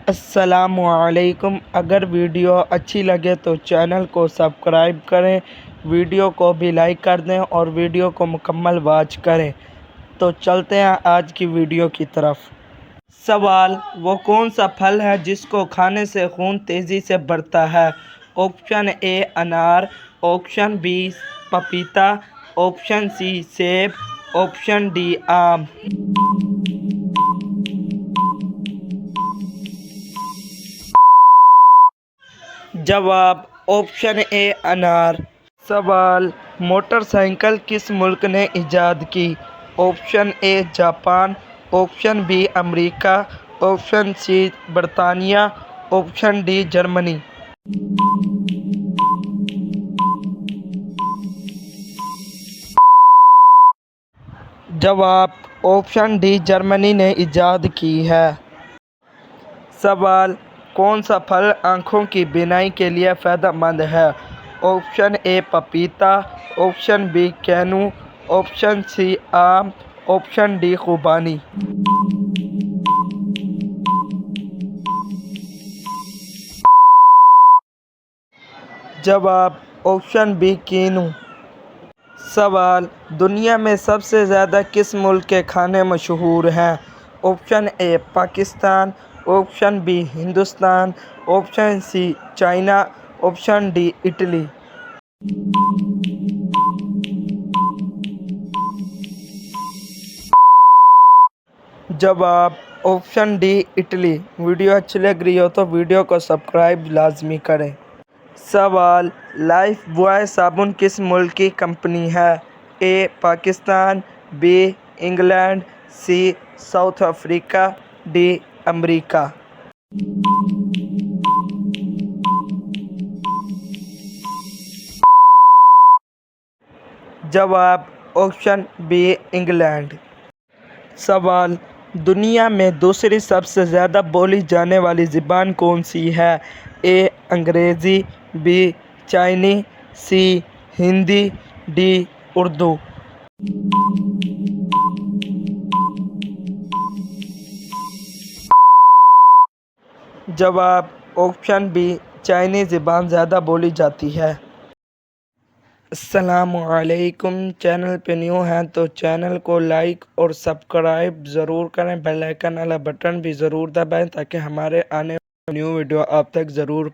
السلام علیکم۔ اگر ویڈیو اچھی لگے تو چینل کو سبسکرائب کریں، ویڈیو کو بھی لائک کر دیں اور ویڈیو کو مکمل واچ کریں۔ تو چلتے ہیں آج کی ویڈیو کی طرف۔ سوال: وہ کون سا پھل ہے جس کو کھانے سے خون تیزی سے بڑھتا ہے؟ آپشن اے انار، آپشن بی پپیتا، آپشن سی سیب، آپشن ڈی آم۔ جواب: آپشن اے انار۔ سوال: موٹر سائیکل کس ملک نے ایجاد کی؟ آپشن اے جاپان، آپشن بی امریکہ، آپشن سی برطانیہ، آپشن ڈی جرمنی۔ جواب: آپشن ڈی جرمنی نے ایجاد کی ہے۔ سوال: کون سا پھل آنکھوں کی بینائی کے لیے فائدہ مند ہے؟ آپشن اے پپیتا، آپشن بی کینو، آپشن سی آم، آپشن ڈی خوبانی۔ جواب: آپشن بی کینو۔ سوال: دنیا میں سب سے زیادہ کس ملک کے کھانے مشہور ہیں؟ Option A Pakistan, option B Hindustan, option C China, option D Italy. جواب: آپشن ڈی اٹلی۔ ویڈیو اچھی لگ رہی ہو تو ویڈیو کو سبسکرائب لازمی کریں۔ سوال: لائف بوائے صابن کس ملک کی کمپنی ہے؟ A Pakistan, B England, C South افریقہ، ڈی امریکہ۔ جواب: آپشن بی انگلینڈ۔ سوال: دنیا میں دوسری سب سے زیادہ بولی جانے والی زبان کون سی ہے؟ اے انگریزی، بی چینی، سی ہندی، ڈی اردو۔ جواب: آپشن بی چینی زبان زیادہ بولی جاتی ہے۔ السلام علیکم۔ چینل پہ نیو ہیں تو چینل کو لائک اور سبسکرائب ضرور کریں، بیل آئیکن والا بٹن بھی ضرور دبائیں تاکہ ہمارے آنے والی نیو ویڈیو آپ تک ضرور